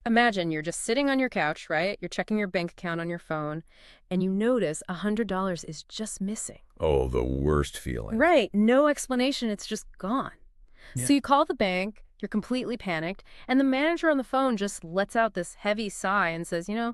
Imagine you're just sitting on your couch, right? You're checking your bank account on your phone, and you notice $100 is just missing. Oh, the worst feeling. Right. No explanation. It's just gone. Yeah. So you call the bank, you're completely panicked, and the manager on the phone just lets out this heavy sigh and says, yeah,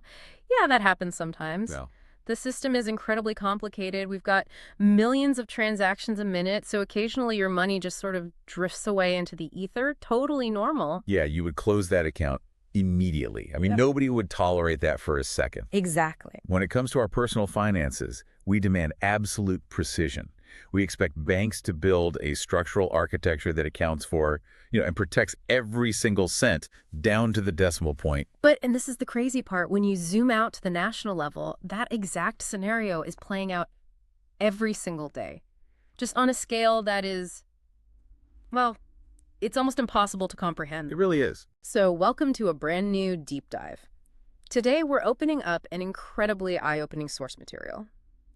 that happens sometimes. Well, The system is incredibly complicated. We've got millions of transactions a minute, so occasionally your money just sort of drifts away into the ether. Totally normal. yeah, you would close that account immediately. I mean, Yep. nobody would tolerate that for a second. Exactly. When it comes to our personal finances, we demand absolute precision. We expect banks to build a structural architecture that accounts for, and protects every single cent down to the decimal point. And this is the crazy part, when you zoom out to the national level, that exact scenario is playing out every single day. Just on a scale that is, well, it's almost impossible to comprehend. It really is. So welcome to a brand new deep dive. Today we're opening up an incredibly eye-opening source material.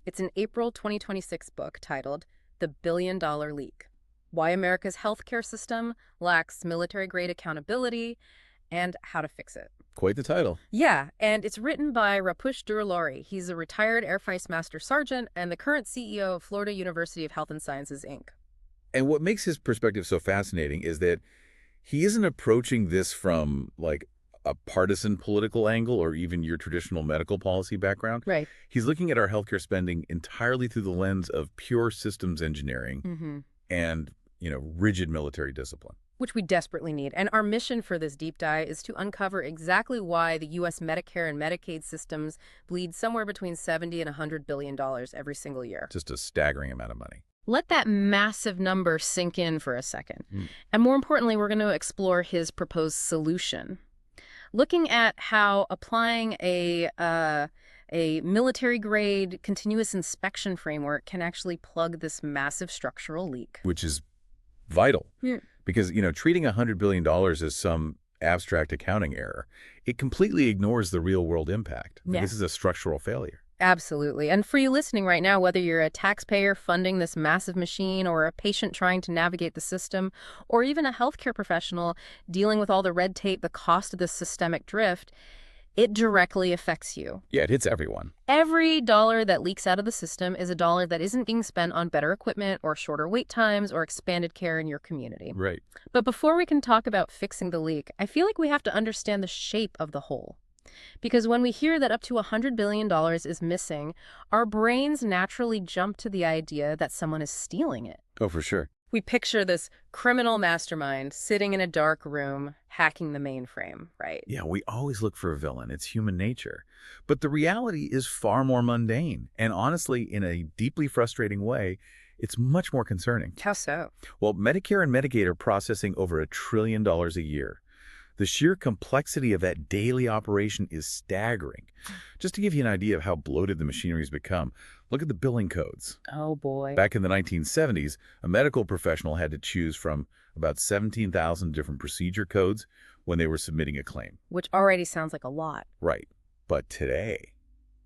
It's an April 2026 book titled The $1 Billion Leak: Why America's Healthcare System Lacks Military-Grade Accountability and How to Fix It. Quite the title. Yeah, and it's written by Rapush Durlari. He's a retired Air Vice Master Sergeant and the current CEO of Florida University of Health and Sciences, Inc. And what makes his perspective so fascinating is that he isn't approaching this from, like, a partisan political angle or even your traditional medical policy background. Right. He's looking at our healthcare spending entirely through the lens of pure systems engineering and, rigid military discipline. Which we desperately need. And our mission for this deep dive is to uncover exactly why the U.S. Medicare and Medicaid systems bleed somewhere between $70 and $100 billion every single year. Just a staggering amount of money. Let that massive number sink in for a second. And more importantly, we're going to explore his proposed solution, looking at how applying a military-grade continuous inspection framework can actually plug this massive structural leak. Which is vital. Yeah. Because, treating $100 billion as some abstract accounting error, it completely ignores the real-world impact. Yeah. This is a structural failure. Absolutely. And for you listening right now, whether you're a taxpayer funding this massive machine or a patient trying to navigate the system, or even a healthcare professional dealing with all the red tape, the cost of this systemic drift, it directly affects you. Yeah, it hits everyone. Every dollar that leaks out of the system is a dollar that isn't being spent on better equipment or shorter wait times or expanded care in your community. Right. But before we can talk about fixing the leak, I feel like we have to understand the shape of the hole. Because when we hear that up to $100 billion is missing, our brains naturally jump to the idea that someone is stealing it. Oh, for sure. We picture this criminal mastermind sitting in a dark room, hacking the mainframe, right? Yeah, we always look for a villain. It's human nature. But the reality is far more mundane. And honestly, in a deeply frustrating way, it's much more concerning. How so? Well, Medicare and Medicaid are processing over $1 trillion a year. The sheer complexity of that daily operation is staggering. Just to give you an idea of how bloated the machinery has become, look at the billing codes. Oh, boy. Back in the 1970s, a medical professional had to choose from about 17,000 different procedure codes when they were submitting a claim. Which already sounds like a lot. Right. But today,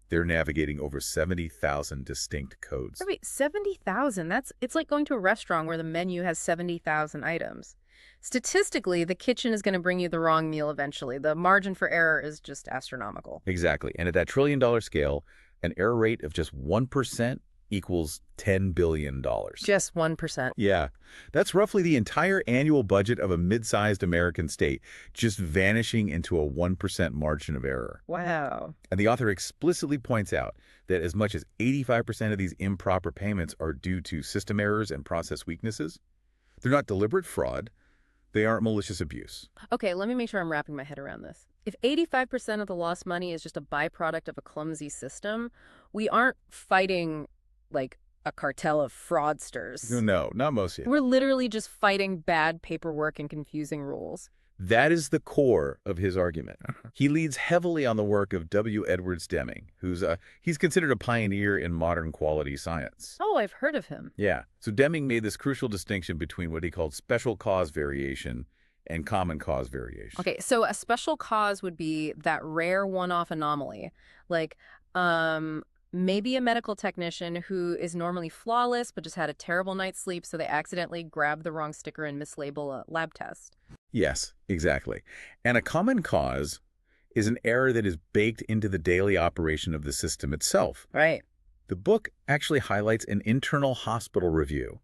they're navigating over 70,000 distinct codes. Wait, 70,000? It's like going to a restaurant where the menu has 70,000 items. Statistically, the kitchen is going to bring you the wrong meal eventually. The margin for error is just astronomical. Exactly. And at that $1 trillion scale, an error rate of just 1% equals $10 billion. Just 1%. Yeah. That's roughly the entire annual budget of a mid-sized American state, just vanishing into a 1% margin of error. Wow. And the author explicitly points out that as much as 85% of these improper payments are due to system errors and process weaknesses. They're not deliberate fraud. They aren't malicious abuse. Okay, let me make sure I'm wrapping my head around this. If 85% of the lost money is just a byproduct of a clumsy system, we aren't fighting, like, a cartel of fraudsters. No, not most yet. We're literally just fighting bad paperwork and confusing rules. That is the core of his argument. He leads heavily on the work of W. Edwards Deming, he's considered a pioneer in modern quality science. Oh, I've heard of him. Yeah. So Deming made this crucial distinction between what he called special cause variation and common cause variation. Okay, so a special cause would be that rare one-off anomaly, like maybe a medical technician who is normally flawless but just had a terrible night's sleep, so they accidentally grabbed the wrong sticker and mislabel a lab test. Yes, exactly. And a common cause is an error that is baked into the daily operation of the system itself. Right. The book actually highlights an internal hospital review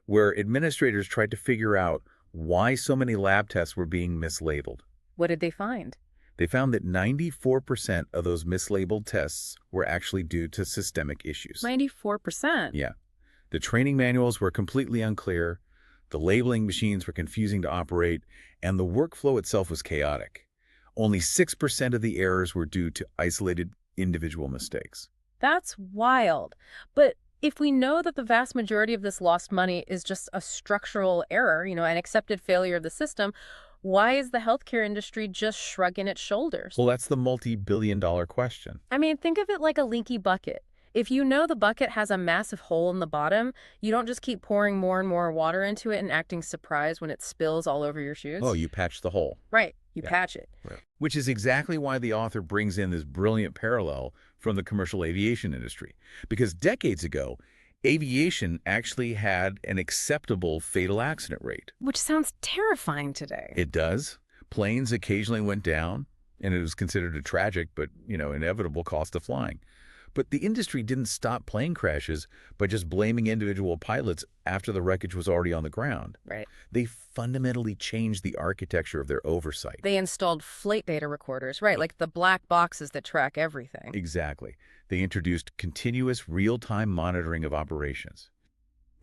where administrators tried to figure out why so many lab tests were being mislabeled. What did they find? They found that 94% of those mislabeled tests were actually due to systemic issues. 94%? Yeah. The training manuals were completely unclear, the labeling machines were confusing to operate, and the workflow itself was chaotic. Only 6% of the errors were due to isolated individual mistakes. That's wild. But if we know that the vast majority of this lost money is just a structural error, an accepted failure of the system, why is the healthcare industry just shrugging its shoulders? Well, that's the multi-billion-dollar question. I mean, think of it like a leaky bucket. If you know the bucket has a massive hole in the bottom, you don't just keep pouring more and more water into it and acting surprised when it spills all over your shoes. Oh, you patch the hole. Right. You patch it. Right. Which is exactly why the author brings in this brilliant parallel from the commercial aviation industry. Because decades ago, aviation actually had an acceptable fatal accident rate. Which sounds terrifying today. It does. Planes occasionally went down, and it was considered a tragic but, inevitable cost of flying. But the industry didn't stop plane crashes by just blaming individual pilots after the wreckage was already on the ground. Right. They fundamentally changed the architecture of their oversight. They installed flight data recorders, right, like the black boxes that track everything. Exactly. They introduced continuous real-time monitoring of operations.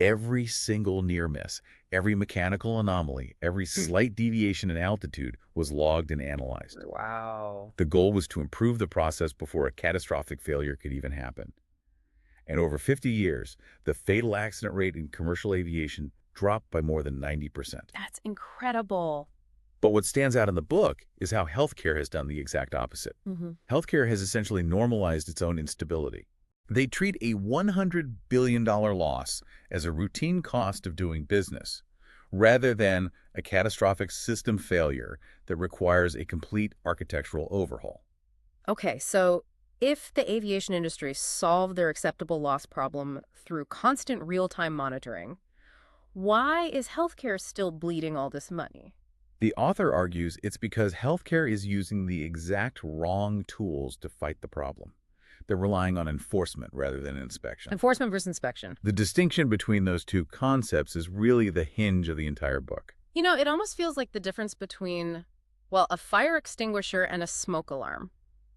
Every single near miss, every mechanical anomaly, every slight deviation in altitude was logged and analyzed. Wow. The goal was to improve the process before a catastrophic failure could even happen. And over 50 years, the fatal accident rate in commercial aviation dropped by more than 90%. That's incredible. But what stands out in the book is how healthcare has done the exact opposite. Healthcare has essentially normalized its own instability. They treat a $100 billion loss as a routine cost of doing business, rather than a catastrophic system failure that requires a complete architectural overhaul. Okay, so if the aviation industry solved their acceptable loss problem through constant real-time monitoring, why is healthcare still bleeding all this money? The author argues it's because healthcare is using the exact wrong tools to fight the problem. They're relying on enforcement rather than inspection. Enforcement versus inspection. The distinction between those two concepts is really the hinge of the entire book. It almost feels like the difference between, well, a fire extinguisher and a smoke alarm.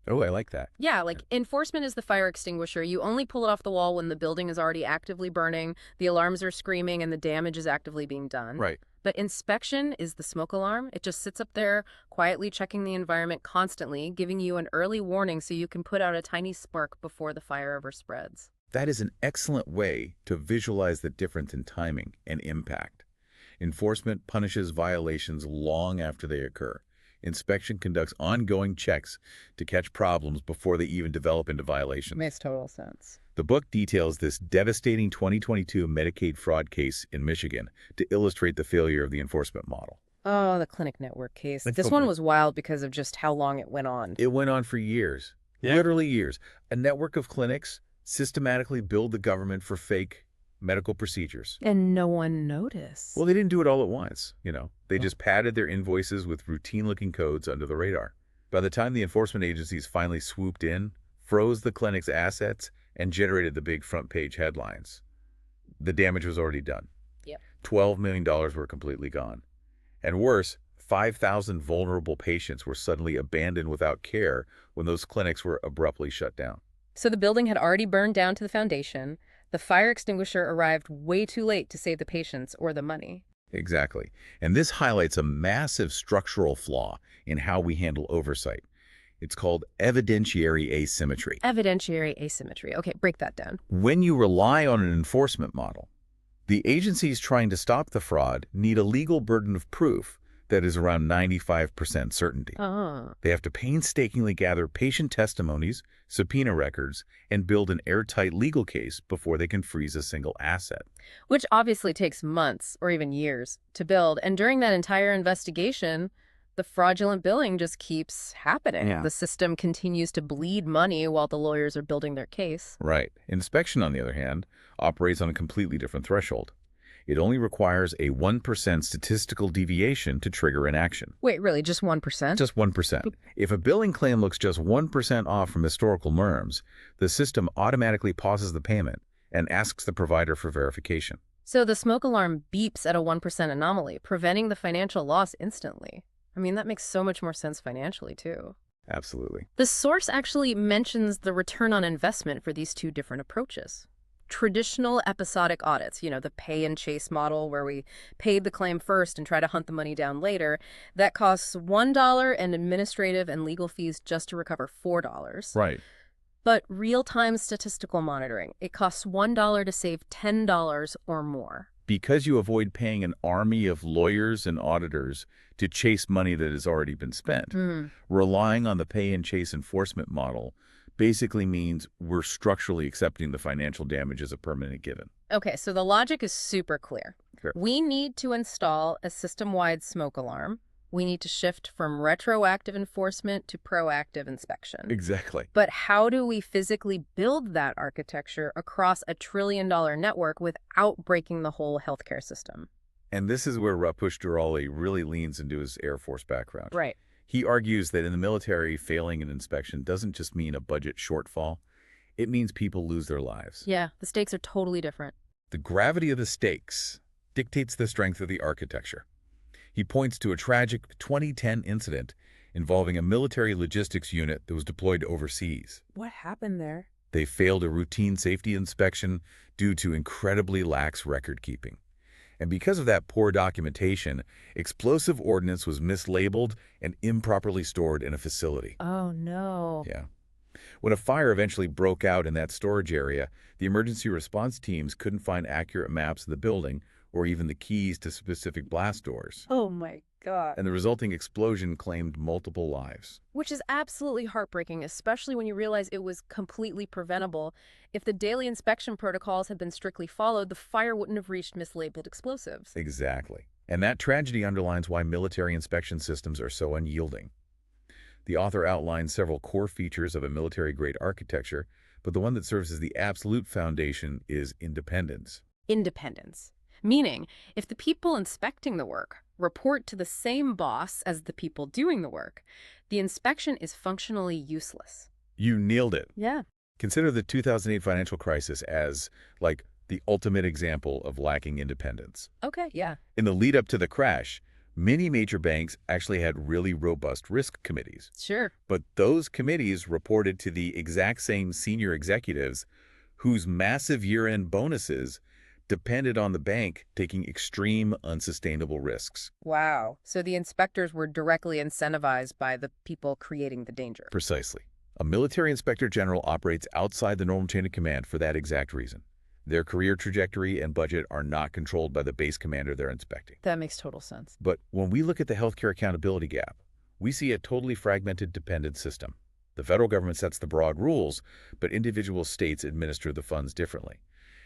Oh, I like that. Yeah, like enforcement is the fire extinguisher. You only pull it off the wall when the building is already actively burning, the alarms are screaming, and the damage is actively being done. Right. But inspection is the smoke alarm. It just sits up there quietly checking the environment constantly, giving you an early warning so you can put out a tiny spark before the fire ever spreads. That is an excellent way to visualize the difference in timing and impact. Enforcement punishes violations long after they occur. Inspection conducts ongoing checks to catch problems before they even develop into violations. Makes total sense. The book details this devastating 2022 Medicaid fraud case in Michigan to illustrate the failure of the enforcement model. Oh, the clinic network case. This one was wild because of just how long it went on. It went on for years, literally years. A network of clinics systematically billed the government for fake medical procedures. And no one noticed. Well, they didn't do it all at once, They just padded their invoices with routine-looking codes under the radar. By the time the enforcement agencies finally swooped in, froze the clinic's assets, and generated the big front-page headlines, the damage was already done. Yep. $12 million were completely gone. And worse, 5,000 vulnerable patients were suddenly abandoned without care when those clinics were abruptly shut down. So the building had already burned down to the foundation. The fire extinguisher arrived way too late to save the patients or the money. Exactly. And this highlights a massive structural flaw in how we handle oversight. It's called evidentiary asymmetry. Evidentiary asymmetry. Okay, break that down. When you rely on an enforcement model, the agencies trying to stop the fraud need a legal burden of proof that is around 95% certainty. They have to painstakingly gather patient testimonies, subpoena records, and build an airtight legal case before they can freeze a single asset. Which obviously takes months or even years to build. And during that entire investigation, the fraudulent billing just keeps happening. Yeah. The system continues to bleed money while the lawyers are building their case. Right. Inspection, on the other hand, operates on a completely different threshold. It only requires a 1% statistical deviation to trigger an action. Wait, really, just 1%? Just 1%. If a billing claim looks just 1% off from historical norms, the system automatically pauses the payment and asks the provider for verification. So the smoke alarm beeps at a 1% anomaly, preventing the financial loss instantly. I mean, that makes so much more sense financially, too. Absolutely. The source actually mentions the return on investment for these two different approaches. Traditional episodic audits, the pay and chase model where we paid the claim first and try to hunt the money down later, that costs $1 in administrative and legal fees just to recover $4. Right. But real-time statistical monitoring, it costs $1 to save $10 or more. Because you avoid paying an army of lawyers and auditors to chase money that has already been spent, relying on the pay and chase enforcement model basically means we're structurally accepting the financial damage as a permanent given. Okay, so the logic is super clear. Sure. We need to install a system-wide smoke alarm. We need to shift from retroactive enforcement to proactive inspection. Exactly. But how do we physically build that architecture across a trillion-dollar network without breaking the whole healthcare system? And this is where Rapush Durali really leans into his Air Force background. Right. He argues that in the military, failing an inspection doesn't just mean a budget shortfall. It means people lose their lives. Yeah, the stakes are totally different. The gravity of the stakes dictates the strength of the architecture. He points to a tragic 2010 incident involving a military logistics unit that was deployed overseas. What happened there? They failed a routine safety inspection due to incredibly lax record-keeping. And because of that poor documentation, explosive ordnance was mislabeled and improperly stored in a facility. Oh, no. Yeah. When a fire eventually broke out in that storage area, the emergency response teams couldn't find accurate maps of the building or even the keys to specific blast doors. Oh, my God. And the resulting explosion claimed multiple lives. Which is absolutely heartbreaking, especially when you realize it was completely preventable. If the daily inspection protocols had been strictly followed, the fire wouldn't have reached mislabeled explosives. Exactly. And that tragedy underlines why military inspection systems are so unyielding. The author outlines several core features of a military-grade architecture, but the one that serves as the absolute foundation is independence. Independence. Meaning, if the people inspecting the work report to the same boss as the people doing the work, the inspection is functionally useless. You nailed it. Yeah. Consider the 2008 financial crisis as, like, the ultimate example of lacking independence. Okay, yeah. In the lead-up to the crash, many major banks actually had really robust risk committees. Sure. But those committees reported to the exact same senior executives whose massive year-end bonuses depended on the bank taking extreme, unsustainable risks. Wow. So the inspectors were directly incentivized by the people creating the danger. Precisely. A military inspector general operates outside the normal chain of command for that exact reason. Their career trajectory and budget are not controlled by the base commander they're inspecting. That makes total sense. But when we look at the healthcare accountability gap, we see a totally fragmented, dependent system. The federal government sets the broad rules, but individual states administer the funds differently.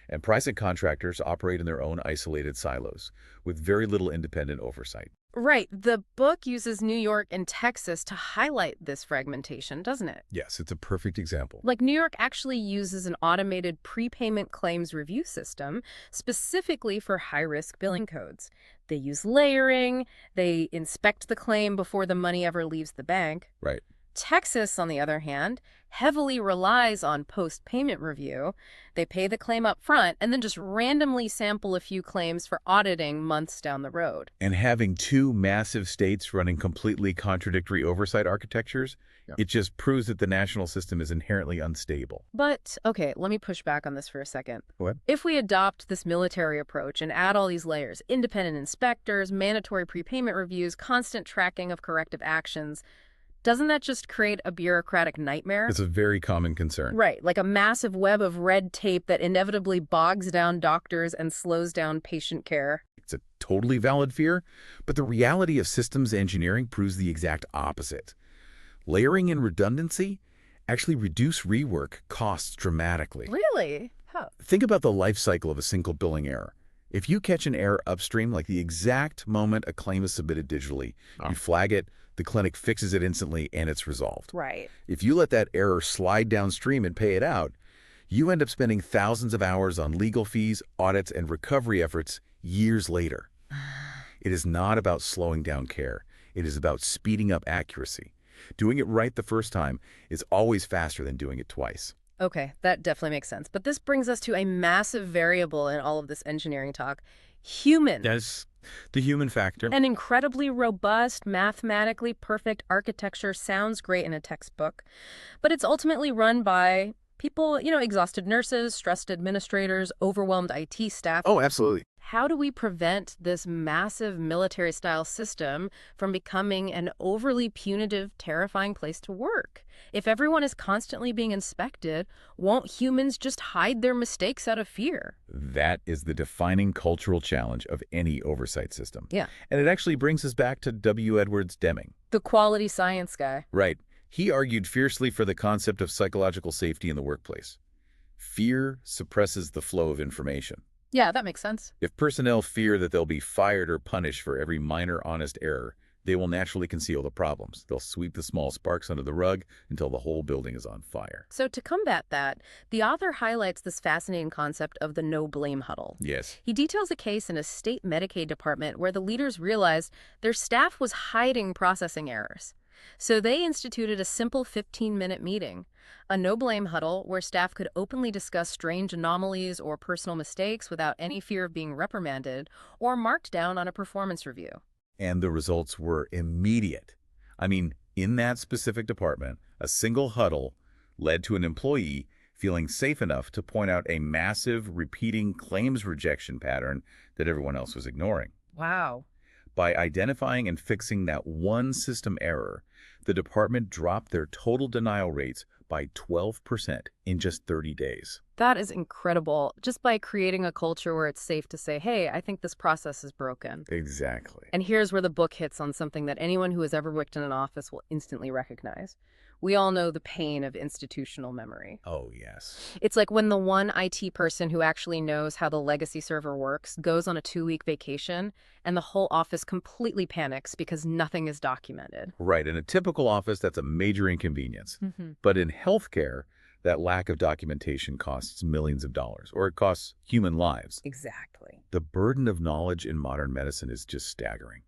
And pricing contractors operate in their own isolated silos, with very little independent oversight. Right. The book uses New York and Texas to highlight this fragmentation, doesn't it? Yes, it's a perfect example. Like New York actually uses an automated prepayment claims review system specifically for high-risk billing codes. They use layering, they inspect the claim before the money ever leaves the bank. Right. Texas, on the other hand, heavily relies on post-payment review. They pay the claim up front and then just randomly sample a few claims for auditing months down the road. And having two massive states running completely contradictory oversight architectures, it just proves that the national system is inherently unstable. But, okay, let me push back on this for a second. What? If we adopt this military approach and add all these layers, independent inspectors, mandatory prepayment reviews, constant tracking of corrective actions, doesn't that just create a bureaucratic nightmare? It's a very common concern. Right, like a massive web of red tape that inevitably bogs down doctors and slows down patient care. It's a totally valid fear, but the reality of systems engineering proves the exact opposite. Layering and redundancy actually reduce rework costs dramatically. Really? How? Think about the life cycle of a single billing error. If you catch an error upstream, like the exact moment a claim is submitted digitally, you flag it, the clinic fixes it instantly, and it's resolved. Right. If you let that error slide downstream and pay it out, You end up spending thousands of hours on legal fees, audits, and recovery efforts years later. It is not about slowing down care. It is about speeding up accuracy. Doing it right the first time is always faster than doing it twice. Okay, that definitely makes sense. But this brings us to a massive variable in all of this engineering talk: human. That's the human factor. An incredibly robust, mathematically perfect architecture sounds great in a textbook, but it's ultimately run by people, exhausted nurses, stressed administrators, overwhelmed IT staff. Oh, absolutely. How do we prevent this massive military-style system from becoming an overly punitive, terrifying place to work? If everyone is constantly being inspected, won't humans just hide their mistakes out of fear? That is the defining cultural challenge of any oversight system. Yeah. And it actually brings us back to W. Edwards Deming. The quality science guy. Right. He argued fiercely for the concept of psychological safety in the workplace. Fear suppresses the flow of information. Yeah, that makes sense. If personnel fear that they'll be fired or punished for every minor honest error, they will naturally conceal the problems. They'll sweep the small sparks under the rug until the whole building is on fire. So to combat that, the author highlights this fascinating concept of the no-blame huddle. Yes. He details a case in a state Medicaid department where the leaders realized their staff was hiding processing errors. So they instituted a simple 15-minute meeting, a no-blame huddle where staff could openly discuss strange anomalies or personal mistakes without any fear of being reprimanded or marked down on a performance review. And the results were immediate. I mean, in that specific department, a single huddle led to an employee feeling safe enough to point out a massive repeating claims rejection pattern that everyone else was ignoring. Wow. By identifying and fixing that one system error, the department dropped their total denial rates by 12% in just 30 days. That is incredible, just by creating a culture where it's safe to say, hey, I think this process is broken. Exactly. And here's where the book hits on something that anyone who has ever worked in an office will instantly recognize. We all know the pain of institutional memory. Oh, yes. It's like when the one IT person who actually knows how the legacy server works goes on a 2-week vacation and the whole office completely panics because nothing is documented. Right. In a typical office, that's a major inconvenience. But in healthcare, that lack of documentation costs millions of dollars, or it costs human lives. Exactly. The burden of knowledge in modern medicine is just staggering.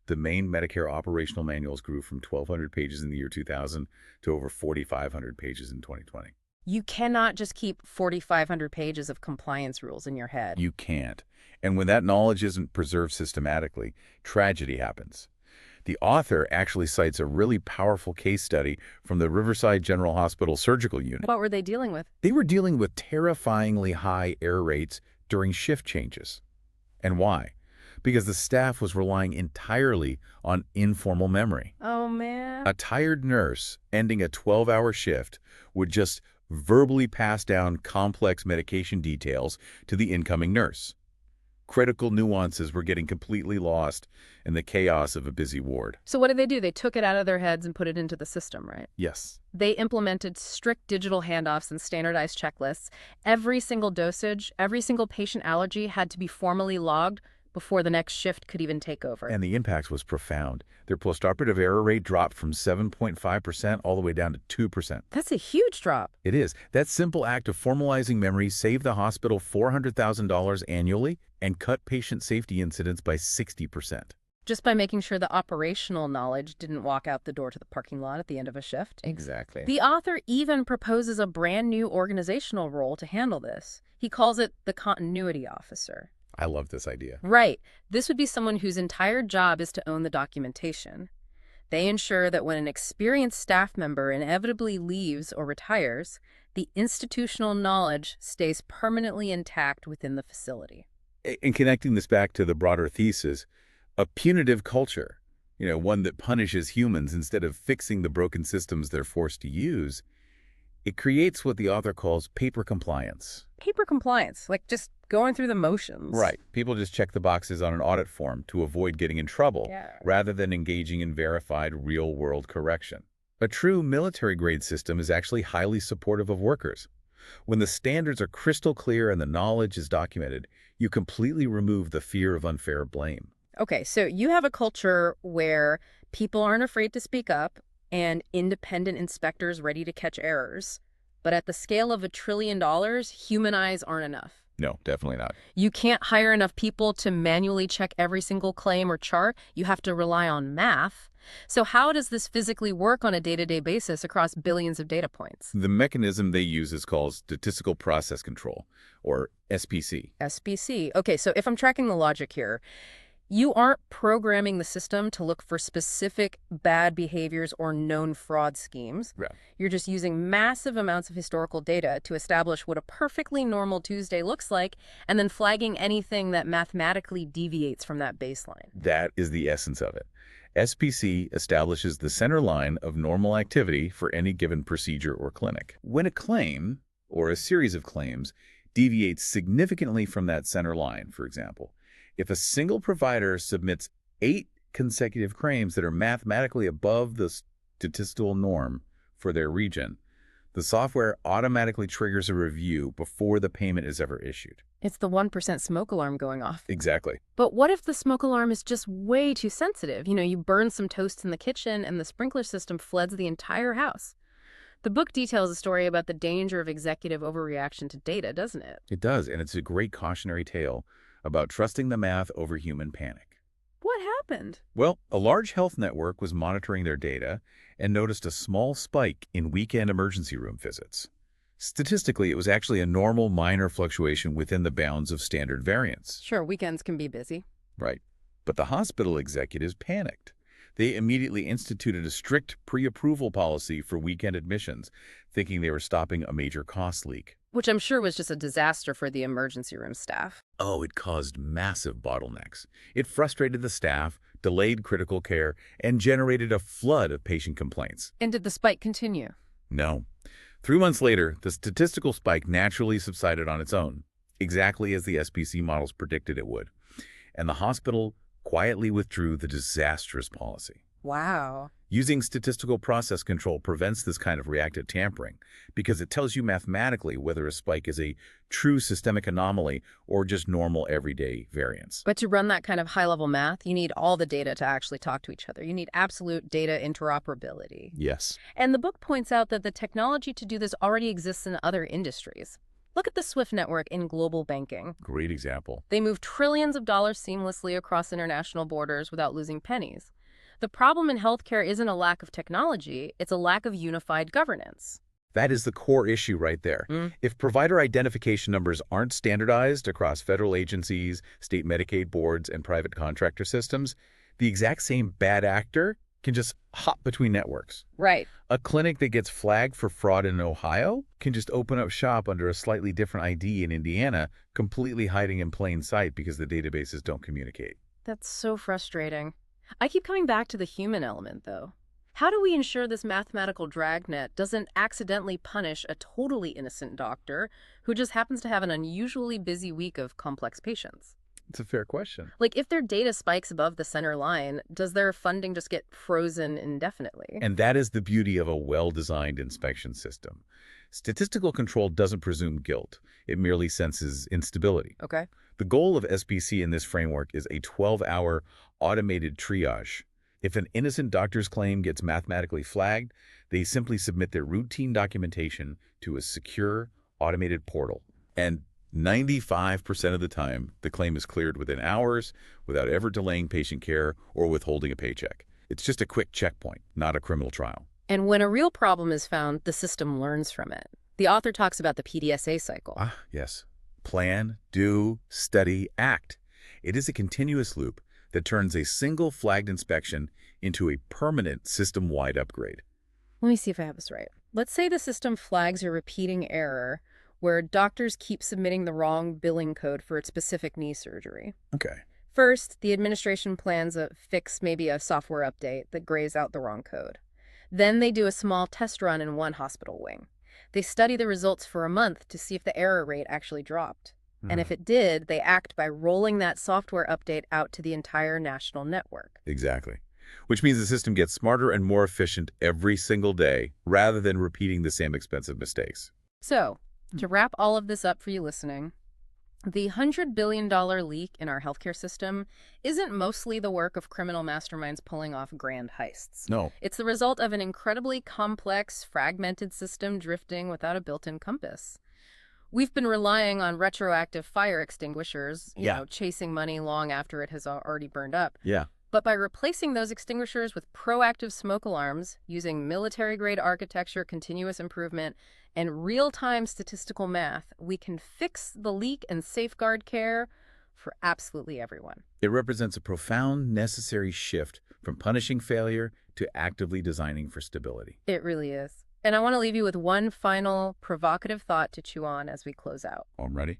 The main Medicare operational manuals grew from 1,200 pages in the year 2000 to over 4,500 pages in 2020. You cannot just keep 4,500 pages of compliance rules in your head. You can't. And when that knowledge isn't preserved systematically, tragedy happens. The author actually cites a really powerful case study from the Riverside General Hospital Surgical Unit. What were they dealing with? They were dealing with terrifyingly high error rates during shift changes. And why? Because the staff was relying entirely on informal memory. Oh, man. A tired nurse ending a 12-hour shift would just verbally pass down complex medication details to the incoming nurse. Critical nuances were getting completely lost in the chaos of a busy ward. So what did they do? They took it out of their heads and put it into the system, right? Yes. They implemented strict digital handoffs and standardized checklists. Every single dosage, every single patient allergy had to be formally logged before the next shift could even take over. And the impact was profound. Their postoperative error rate dropped from 7.5% all the way down to 2%. That's a huge drop. It is. That simple act of formalizing memory saved the hospital $400,000 annually and cut patient safety incidents by 60%. Just by making sure the operational knowledge didn't walk out the door to the parking lot at the end of a shift. Exactly. The author even proposes a brand new organizational role to handle this. He calls it the continuity officer. I love this idea. Right. This would be someone whose entire job is to own the documentation. They ensure that when an experienced staff member inevitably leaves or retires, the institutional knowledge stays permanently intact within the facility. And connecting this back to the broader thesis, a punitive culture, one that punishes humans instead of fixing the broken systems they're forced to use, it creates what the author calls paper compliance. Paper compliance, like just going through the motions. Right. People just check the boxes on an audit form to avoid getting in trouble, rather than engaging in verified real-world correction. A true military-grade system is actually highly supportive of workers. When the standards are crystal clear and the knowledge is documented, you completely remove the fear of unfair blame. Okay, so you have a culture where people aren't afraid to speak up and independent inspectors ready to catch errors. But at the scale of $1 trillion, human eyes aren't enough. No, definitely not. You can't hire enough people to manually check every single claim or chart. You have to rely on math. So how does this physically work on a day-to-day basis across billions of data points? The mechanism they use is called statistical process control, or SPC. SPC. Okay, so if I'm tracking the logic here, you aren't programming the system to look for specific bad behaviors or known fraud schemes. Yeah. You're just using massive amounts of historical data to establish what a perfectly normal Tuesday looks like, and then flagging anything that mathematically deviates from that baseline. That is the essence of it. SPC establishes the center line of normal activity for any given procedure or clinic. When a claim, or a series of claims, deviates significantly from that center line, for example, if a single provider submits 8 consecutive claims that are mathematically above the statistical norm for their region, the software automatically triggers a review before the payment is ever issued. It's the 1% smoke alarm going off. Exactly. But what if the smoke alarm is just way too sensitive? You burn some toast in the kitchen and the sprinkler system floods the entire house. The book details a story about the danger of executive overreaction to data, doesn't it? It does, and it's a great cautionary tale about trusting the math over human panic. What happened? Well, a large health network was monitoring their data and noticed a small spike in weekend emergency room visits. Statistically, it was actually a normal minor fluctuation within the bounds of standard variance. Sure, weekends can be busy. Right. But the hospital executives panicked. They immediately instituted a strict pre-approval policy for weekend admissions, thinking they were stopping a major cost leak. Which I'm sure was just a disaster for the emergency room staff. Oh, it caused massive bottlenecks. It frustrated the staff, delayed critical care, and generated a flood of patient complaints. And did the spike continue? No. 3 months later, the statistical spike naturally subsided on its own, exactly as the SPC models predicted it would. And the hospital quietly withdrew the disastrous policy. Wow. Using statistical process control prevents this kind of reactive tampering because it tells you mathematically whether a spike is a true systemic anomaly or just normal everyday variance. But to run that kind of high-level math, you need all the data to actually talk to each other. You need absolute data interoperability. Yes. And the book points out that the technology to do this already exists in other industries. Look at the SWIFT network in global banking. Great example. They move trillions of dollars seamlessly across international borders without losing pennies. The problem in healthcare isn't a lack of technology, it's a lack of unified governance. That is the core issue right there. If provider identification numbers aren't standardized across federal agencies, state Medicaid boards, and private contractor systems, the exact same bad actor can just hop between networks. Right. A clinic that gets flagged for fraud in Ohio can just open up shop under a slightly different ID in Indiana, completely hiding in plain sight because the databases don't communicate. That's so frustrating. I keep coming back to the human element, though. How do we ensure this mathematical dragnet doesn't accidentally punish a totally innocent doctor who just happens to have an unusually busy week of complex patients? It's a fair question. Like, if their data spikes above the center line, does their funding just get frozen indefinitely? And that is the beauty of a well-designed inspection system. Statistical control doesn't presume guilt. It merely senses instability. Okay. The goal of SPC in this framework is a 12-hour automated triage. If an innocent doctor's claim gets mathematically flagged, they simply submit their routine documentation to a secure, automated portal. And 95% of the time, the claim is cleared within hours without ever delaying patient care or withholding a paycheck. It's just a quick checkpoint, not a criminal trial. And when a real problem is found, the system learns from it. The author talks about the PDSA cycle. Ah, yes. Plan, do, study, act. It is a continuous loop that turns a single flagged inspection into a permanent system-wide upgrade. Let me see if I have this right. Let's say the system flags a repeating error where doctors keep submitting the wrong billing code for a specific knee surgery. Okay. First, the administration plans a fix, maybe a software update that grays out the wrong code. Then they do a small test run in one hospital wing. They study the results for a month to see if the error rate actually dropped. And if it did, they act by rolling that software update out to the entire national network. Exactly. Which means the system gets smarter and more efficient every single day, rather than repeating the same expensive mistakes. So, to wrap all of this up for you listening, The $100 billion leak in our healthcare system isn't mostly the work of criminal masterminds pulling off grand heists. No. It's the result of an incredibly complex, fragmented system drifting without a built-in compass. We've been relying on retroactive fire extinguishers, chasing money long after it has already burned up. Yeah. But by replacing those extinguishers with proactive smoke alarms, using military-grade architecture, continuous improvement, and real-time statistical math, we can fix the leak and safeguard care for absolutely everyone. It represents a profound, necessary shift from punishing failure to actively designing for stability. It really is. And I want to leave you with one final provocative thought to chew on as we close out. I'm ready.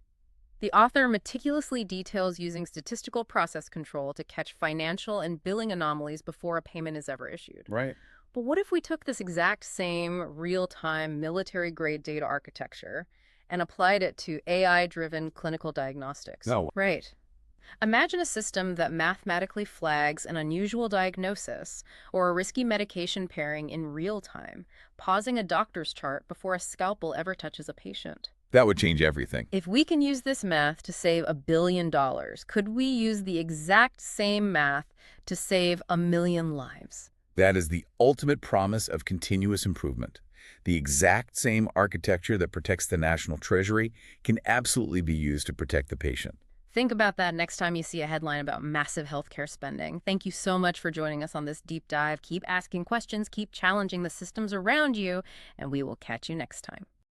The author meticulously details using statistical process control to catch financial and billing anomalies before a payment is ever issued. Right. But what if we took this exact same real-time military-grade data architecture and applied it to AI-driven clinical diagnostics? No. Right. Imagine a system that mathematically flags an unusual diagnosis or a risky medication pairing in real time, pausing a doctor's chart before a scalpel ever touches a patient. That would change everything. If we can use this math to save $1 billion, could we use the exact same math to save 1 million lives? That is the ultimate promise of continuous improvement. The exact same architecture that protects the national treasury can absolutely be used to protect the patient. Think about that next time you see a headline about massive healthcare spending. Thank you so much for joining us on this deep dive. Keep asking questions, keep challenging the systems around you, and we will catch you next time.